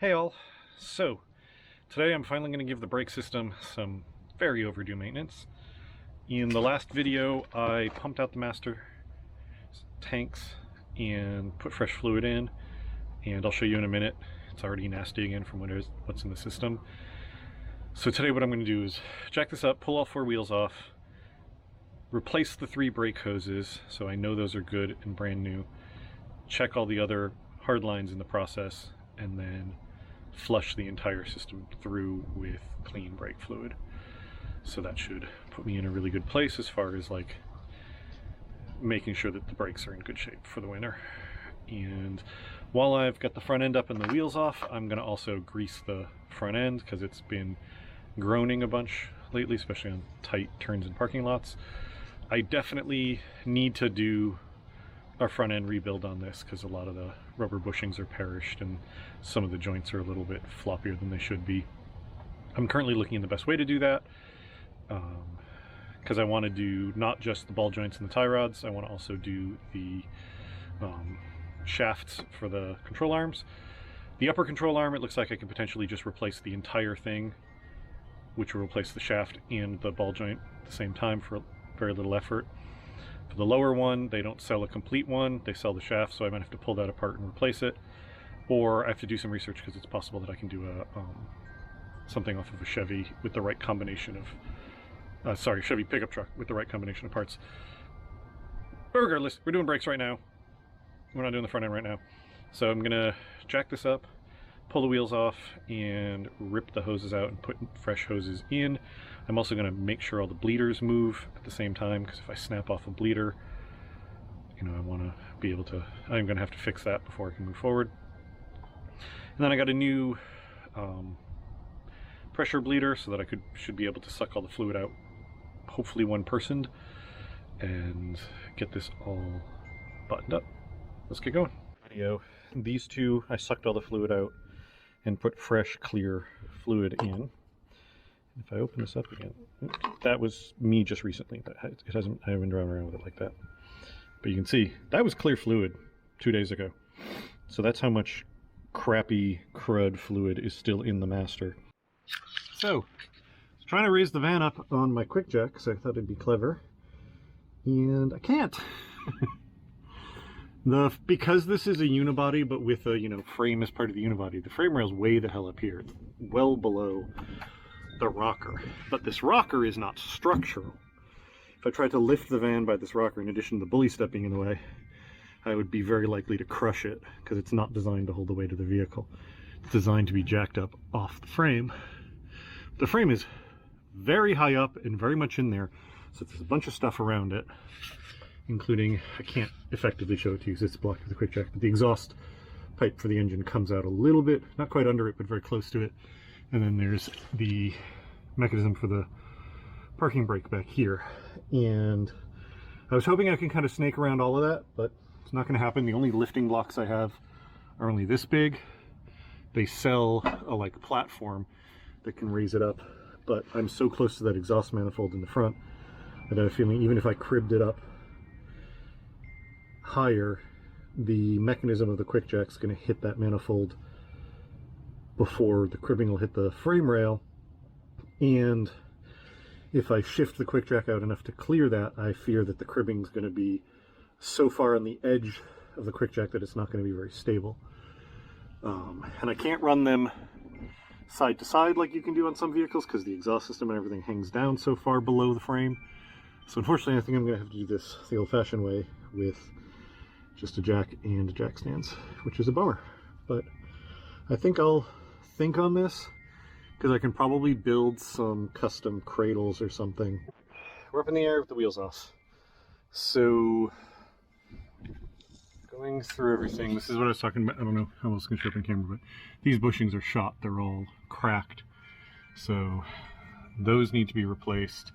Hey all, so today I'm finally going to give the brake system some very overdue maintenance. In the last video I pumped out the master tanks and put fresh fluid in, and I'll show you in a minute. It's already nasty again from what's in the system. So today what I'm going to do is jack this up, pull all four wheels off, replace the 3 brake hoses so I know those are good and brand new, check all the other hard lines in the process, and then flush the entire system through with clean brake fluid. So that should put me in a really good place as far as like making sure that the brakes are in good shape for the winter. And while I've got the front end up and the wheels off, I'm going to also grease the front end because it's been groaning a bunch lately, especially on tight turns in parking lots. I definitely need to do a front end rebuild on this because a lot of the rubber bushings are perished and some of the joints are a little bit floppier than they should be. I'm currently looking at the best way to do that because I want to do not just the ball joints and the tie rods, I want to also do the shafts for the control arms. The upper control arm, it looks like I can potentially just replace the entire thing, which will replace the shaft and the ball joint at the same time for very little effort. For the lower one, they don't sell a complete one, they sell the shaft, so I might have to pull that apart and replace it. Or I have to do some research because it's possible that I can do a something off of a Chevy with the right combination of, Chevy pickup truck with the right combination of parts. But regardless, we're doing brakes right now. We're not doing the front end right now. So I'm gonna jack this up, pull the wheels off, and rip the hoses out and put fresh hoses in. I'm also going to make sure all the bleeders move at the same time, because if I snap off a bleeder, you know, I want to be able to, I'm going to have to fix that before I can move forward. And then I got a new pressure bleeder so that I should be able to suck all the fluid out, hopefully one-personed, and get this all buttoned up. Let's get going. Video. These two, I sucked all the fluid out and put fresh, clear fluid in. If I open this up again, that was me just recently. I haven't been driving around with it like that. But you can see, that was clear fluid 2 days ago. So that's how much crappy crud fluid is still in the master. So, I was trying to raise the van up on my quick jack, because I thought it'd be clever. And I can't. Because this is a unibody, but with a frame as part of the unibody, the frame rail's way the hell up here. It's well below the rocker. But this rocker is not structural. If I tried to lift the van by this rocker, in addition to the bully stepping in the way, I would be very likely to crush it, because it's not designed to hold the weight of the vehicle. It's designed to be jacked up off the frame. The frame is very high up and very much in there, so there's a bunch of stuff around it, including, I can't effectively show it to you because it's blocked with the quick jack, but the exhaust pipe for the engine comes out a little bit, not quite under it, but very close to it. And then there's the mechanism for the parking brake back here. And I was hoping I can kind of snake around all of that, but it's not going to happen. The only lifting blocks I have are only this big. They sell a like platform that can raise it up, but I'm so close to that exhaust manifold in the front that I have a feeling even if I cribbed it up higher, the mechanism of the quick jack's going to hit that manifold before the cribbing will hit the frame rail. And if I shift the quick jack out enough to clear that, I fear that the cribbing's going to be so far on the edge of the quick jack that it's not going to be very stable. And I can't run them side to side like you can do on some vehicles because the exhaust system and everything hangs down so far below the frame. So unfortunately I think I'm going to have to do this the old-fashioned way with just a jack and jack stands, which is a bummer. But I think I'll think on this because I can probably build some custom cradles or something. We're up in the air with the wheels off. So going through everything, this is what I was talking about. I don't know how else I can show up on camera, but these bushings are shot. They're all cracked. So those need to be replaced.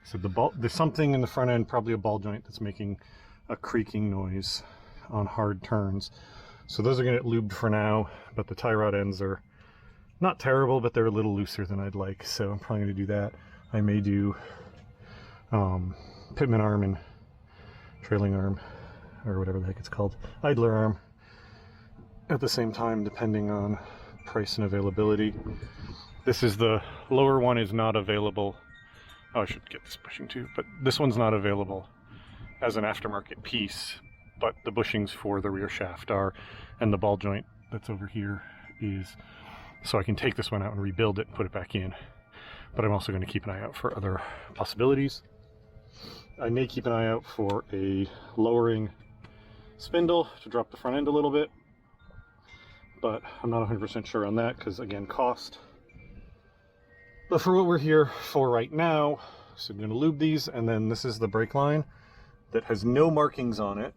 So there's something in the front end, probably a ball joint, that's making a creaking noise on hard turns. So those are going to get lubed for now, but the tie rod ends are not terrible, but they're a little looser than I'd like, so I'm probably going to do that. I may do pitman arm and trailing arm, or whatever the heck it's called, idler arm, at the same time, depending on price and availability. This is the lower one is not available. Oh, I should get this bushing too, but this one's not available as an aftermarket piece, but the bushings for the rear shaft are, and the ball joint that's over here is, so I can take this one out and rebuild it and put it back in. But I'm also going to keep an eye out for other possibilities. I may keep an eye out for a lowering spindle to drop the front end a little bit, but I'm not 100% sure on that because, again, cost. But for what we're here for right now, so I'm going to lube these, and then this is the brake line that has no markings on it,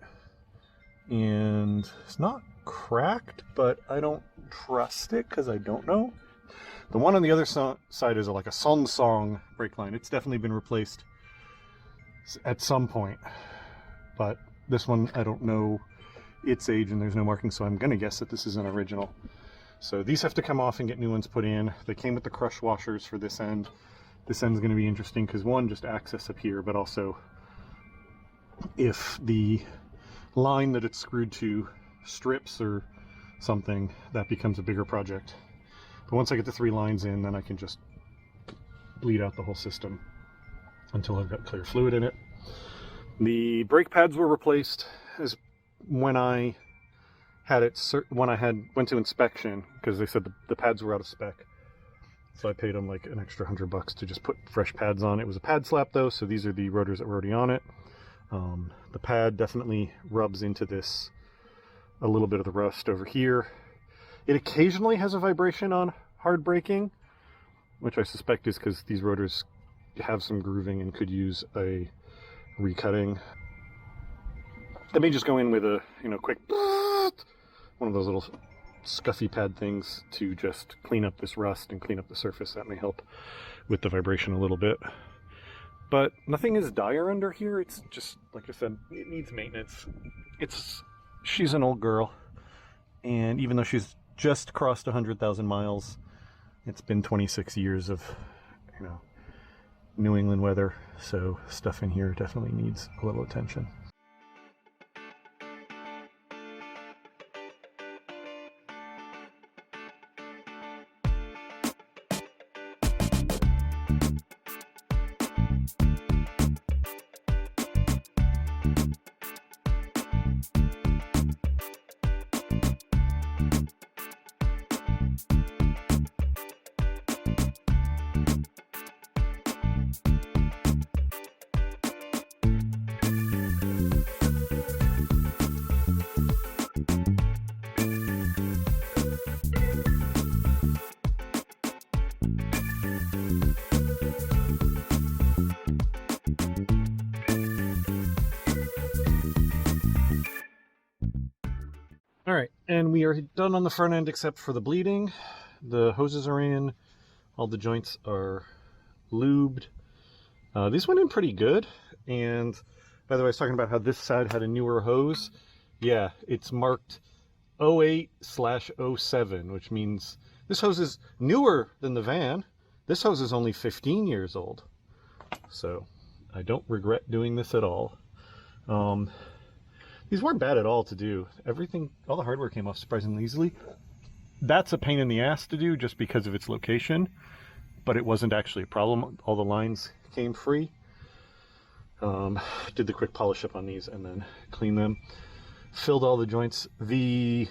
and it's not cracked, but I don't trust it because I don't know. The one on the other side is like a Song brake line. It's definitely been replaced at some point, but this one I don't know its age and there's no marking, so I'm gonna guess that this is an original. So these have to come off and get new ones put in. They came with the crush washers for this end. This end's going to be interesting because, one, just access up here, but also if the line that it's screwed to strips or something, that becomes a bigger project. But once I get the 3 lines in, then I can just bleed out the whole system until I've got clear fluid in it. The brake pads were replaced as when I had it, when I went to inspection, because they said the pads were out of spec. So I paid them like an extra $100 to just put fresh pads on. It was a pad slap though, so these are the rotors that were already on it. The pad definitely rubs into this, a little bit of the rust over here. It occasionally has a vibration on hard braking, which I suspect is because these rotors have some grooving and could use a recutting. I may just go in with a, quick one of those little scuffy pad things to just clean up this rust and clean up the surface. That may help with the vibration a little bit. But nothing is dire under here. It's just, like I said, it needs maintenance. She's an old girl, and even though she's just crossed 100,000 miles, it's been 26 years of, New England weather, so stuff in here definitely needs a little attention. Alright, and we are done on the front end except for the bleeding. The hoses are in, all the joints are lubed. These went in pretty good, and by the way, I was talking about how this side had a newer hose. Yeah, it's marked 08/07, which means this hose is newer than the van. This hose is only 15 years old. So, I don't regret doing this at all. These weren't bad at all to do. All the hardware came off surprisingly easily. That's a pain in the ass to do just because of its location, but it wasn't actually a problem. All the lines came free. Did the quick polish up on these and then clean them. Filled all the joints. The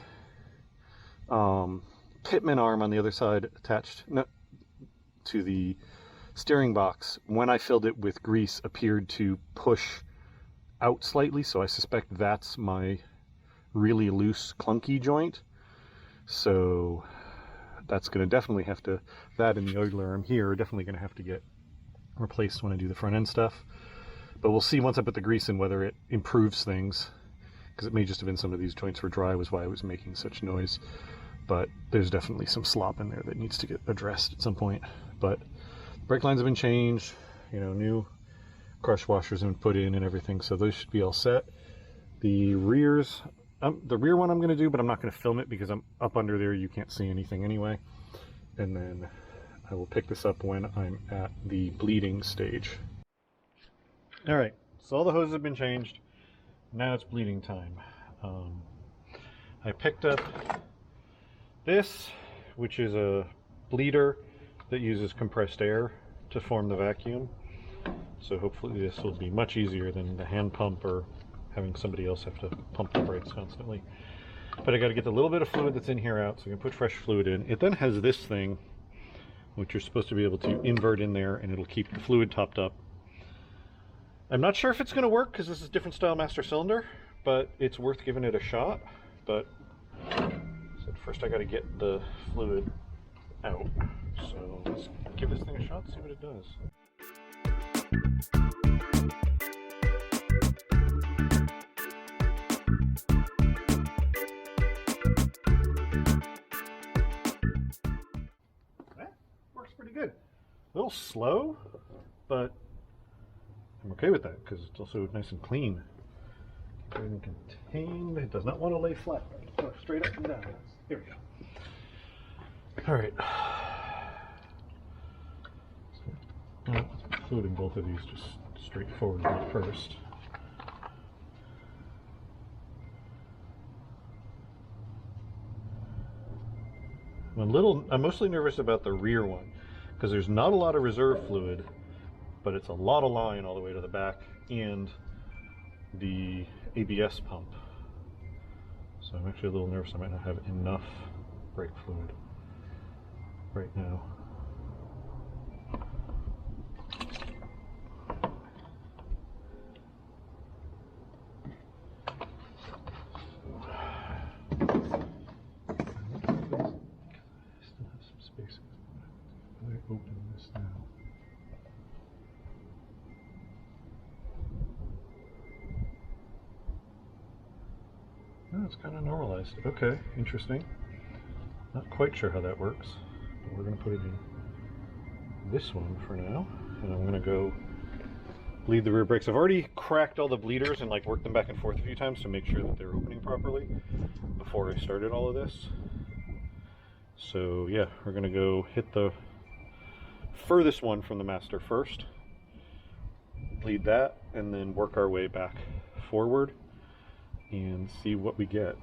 pitman arm on the other side attached to the steering box, when I filled it with grease, appeared to push out slightly, so I suspect that's my really loose, clunky joint. So that's going to definitely have to, that and the oiler arm here are definitely going to have to get replaced when I do the front end stuff. But we'll see once I put the grease in whether it improves things, because it may just have been some of these joints were dry was why it was making such noise. But there's definitely some slop in there that needs to get addressed at some point. But brake lines have been changed, new crush washers have been put in and everything, so those should be all set. The rears, the rear one I'm going to do, but I'm not going to film it because I'm up under there, you can't see anything anyway. And then I will pick this up when I'm at the bleeding stage. Alright, so all the hoses have been changed. Now it's bleeding time. I picked up this, which is a bleeder that uses compressed air to form the vacuum. So hopefully this will be much easier than the hand pump or having somebody else have to pump the brakes constantly. But I got to get the little bit of fluid that's in here out so I can put fresh fluid in. It then has this thing, which you're supposed to be able to invert in there, and it'll keep the fluid topped up. I'm not sure if it's going to work because this is a different style master cylinder, but it's worth giving it a shot. But so first I got to get the fluid out. So let's give this thing a shot, see what it does. That works pretty good. A little slow, but I'm okay with that because it's also nice and clean. Everything contained. It does not want to lay flat. Go straight up and down. Here we go. All right. Including both of these just straightforward at first. I'm mostly nervous about the rear one because there's not a lot of reserve fluid, but it's a lot of line all the way to the back and the ABS pump. So I'm actually a little nervous I might not have enough brake fluid right now. Open this now. Oh, it's kind of normalized. Okay, interesting. Not quite sure how that works, but we're going to put it in this one for now, and I'm going to go bleed the rear brakes. I've already cracked all the bleeders and like worked them back and forth a few times to make sure that they're opening properly before I started all of this. So yeah, we're going to go hit the furthest one from the master first, bleed that, and then work our way back forward and see what we get.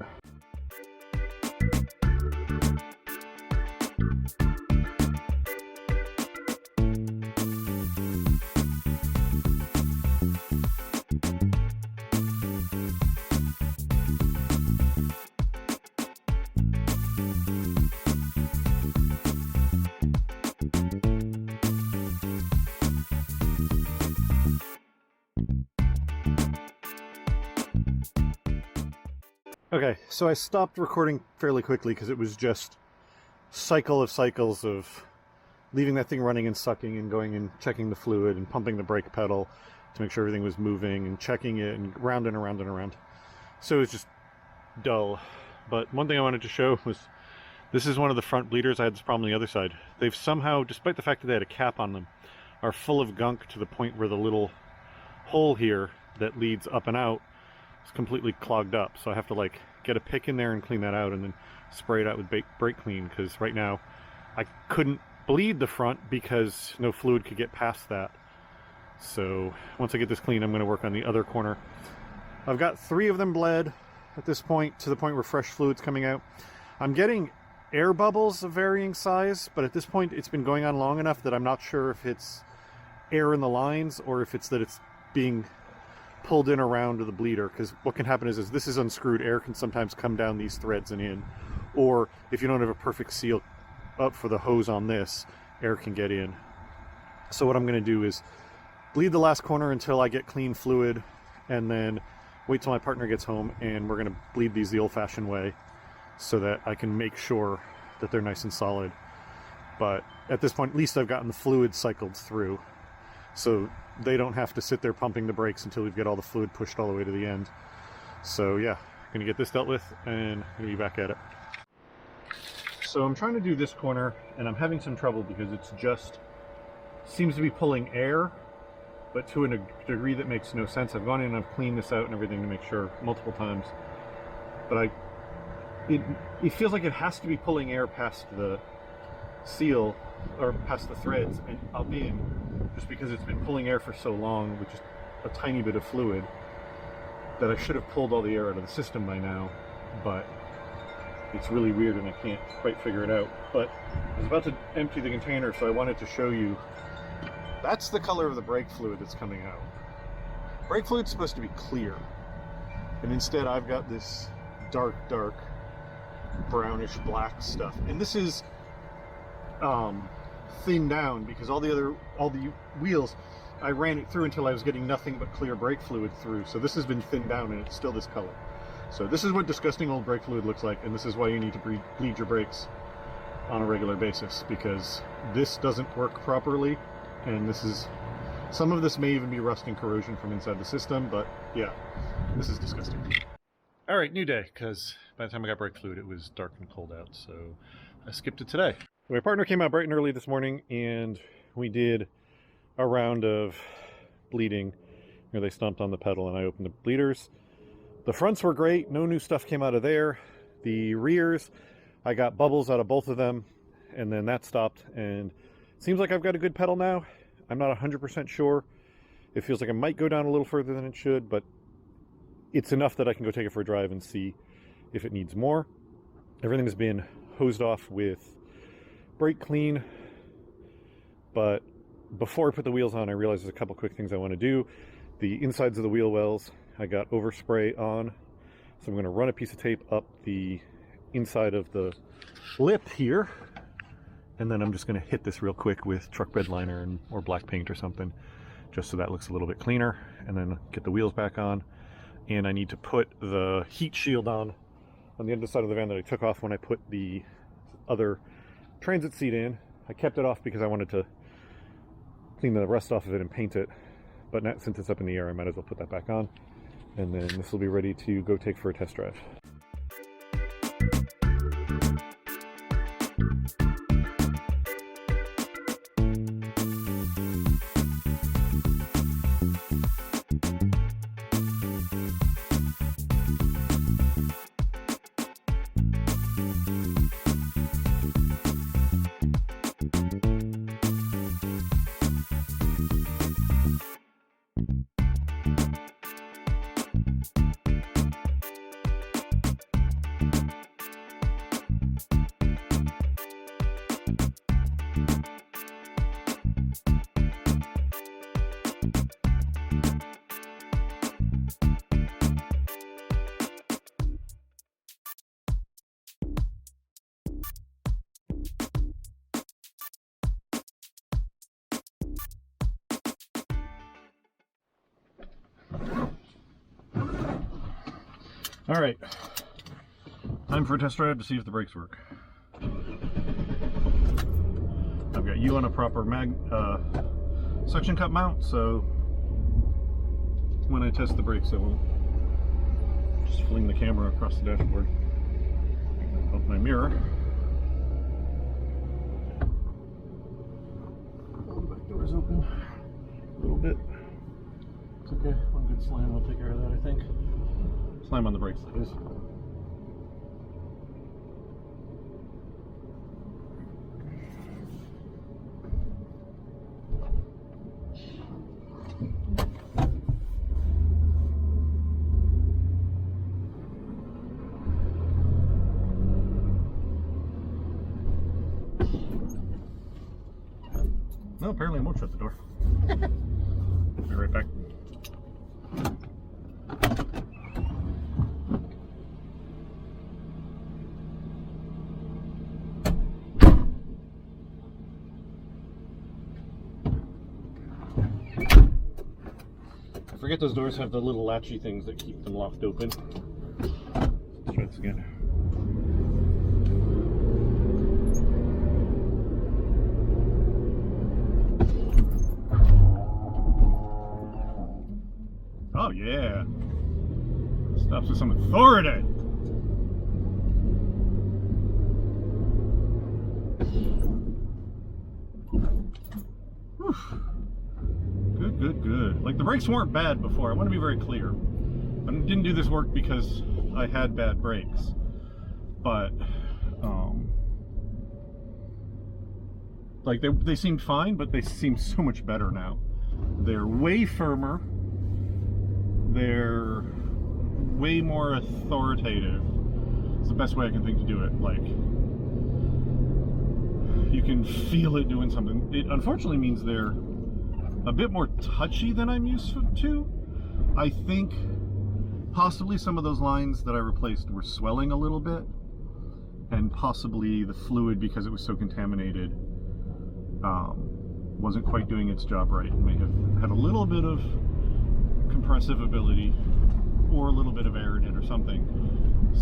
Okay, so I stopped recording fairly quickly because it was just cycles of leaving that thing running and sucking and going and checking the fluid and pumping the brake pedal to make sure everything was moving and checking it and round and around and around. So it was just dull. But one thing I wanted to show was this is one of the front bleeders. I had this problem on the other side. They've somehow, despite the fact that they had a cap on them, are full of gunk to the point where the little hole here that leads up and out is completely clogged up. So I have to like get a pick in there and clean that out and then spray it out with brake clean, because right now I couldn't bleed the front because no fluid could get past that. So once I get this clean, I'm going to work on the other corner. I've got 3 of them bled at this point, to the point where fresh fluid's coming out. I'm getting air bubbles of varying size, but at this point it's been going on long enough that I'm not sure if it's air in the lines or if it's that it's being pulled in around to the bleeder, because what can happen is this is unscrewed, air can sometimes come down these threads and in, or if you don't have a perfect seal up for the hose on this, air can get in. So what I'm going to do is bleed the last corner until I get clean fluid, and then wait till my partner gets home, and we're going to bleed these the old-fashioned way so that I can make sure that they're nice and solid. But at this point, at least I've gotten the fluid cycled through, so they don't have to sit there pumping the brakes until we get all the fluid pushed all the way to the end. So yeah, I'm gonna get this dealt with and I'm gonna be back at it. So I'm trying to do this corner and I'm having some trouble because it's just seems to be pulling air, but to a degree that makes no sense. I've gone in and I've cleaned this out and everything to make sure multiple times, but it feels like it has to be pulling air past the seal or past the threads and up in, just because it's been pulling air for so long with just a tiny bit of fluid, that I should have pulled all the air out of the system by now, but It's really weird and I can't quite figure it out. But I was about to empty the container, so I wanted to show you. That's the color of the brake fluid that's coming out. Brake fluid's supposed to be clear, and instead I've got this dark brownish black stuff. And this is thinned down because all the wheels, I ran it through until I was getting nothing but clear brake fluid through. So this has been thinned down and it's still this color. So this is what disgusting old brake fluid looks like, and this is why you need to bleed your brakes on a regular basis, because this doesn't work properly, and this is, some of this may even be rust and corrosion from inside the system, but yeah, this is disgusting. All right, new day, because by the time I got brake fluid, it was dark and cold out, so I skipped it today. My partner came out bright and early this morning, and we did a round of bleeding where they stomped on the pedal and I opened the bleeders. The fronts were great, no new stuff came out of there. The rears, I got bubbles out of both of them, and then that stopped, and it seems like I've got a good pedal now. I'm not 100% sure. It feels like it might go down a little further than it should, but it's enough that I can go take it for a drive and see if it needs more. Everything has been hosed off with brake clean, but before I put the wheels on, I realized there's a couple quick things I want to do. The insides of the wheel wells, I got overspray on, so I'm going to run a piece of tape up the inside of the lip here, and then I'm just going to hit this real quick with truck bed liner or black paint or something, just so that looks a little bit cleaner, and then get the wheels back on. And I need to put the heat shield on the underside of the van that I took off when I put the other transit seat in. I kept it off because I wanted to clean the rust off of it and paint it, but now, since it's up in the air, I might as well put that back on, and then this will be ready to go take for a test drive. All right, time for a test drive to see if the brakes work. I've got you on a proper suction cup mount, so when I test the brakes, I won't just fling the camera across the dashboard. Open my mirror. Oh, the back door's open a little bit. It's okay, one good slam will take care of that, I think. Slam on the brakes, that is. No, apparently I won't shut the door. Be right back. I forget those doors have the little latchy things that keep them locked open. Let's try this again. Oh yeah, stops with some authority. Whew. Good. Like, the brakes weren't bad before. I want to be very clear. I didn't do this work because I had bad brakes, but like they seemed fine, but they seem so much better now. They're way firmer. They're way more authoritative. It's the best way I can think to do it. Like, you can feel it doing something. It unfortunately means they're a bit more touchy than I'm used to. I think possibly some of those lines that I replaced were swelling a little bit, and possibly the fluid, because it was so contaminated, wasn't quite doing its job right, and may have had a little bit of compressive ability or a little bit of air in it or something.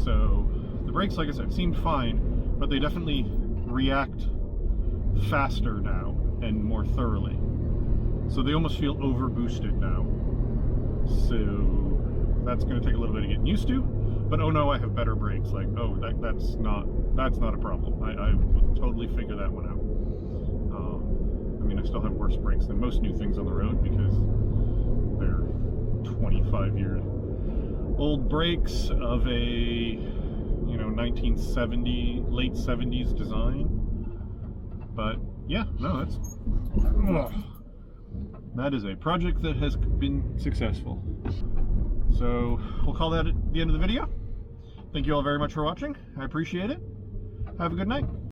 So the brakes, like I said, seemed fine, but they definitely react faster now and more thoroughly. So they almost feel over boosted now. So that's going to take a little bit of getting used to. But oh no, I have better brakes. Like, oh, that's not a problem. I will totally figure that one out. I mean, I still have worse brakes than most new things on the road because they're 25-year-old brakes of a 1970, late 70s design. But yeah, no, that is a project that has been successful. So we'll call that at the end of the video. Thank you all very much for watching. I appreciate it. Have a good night.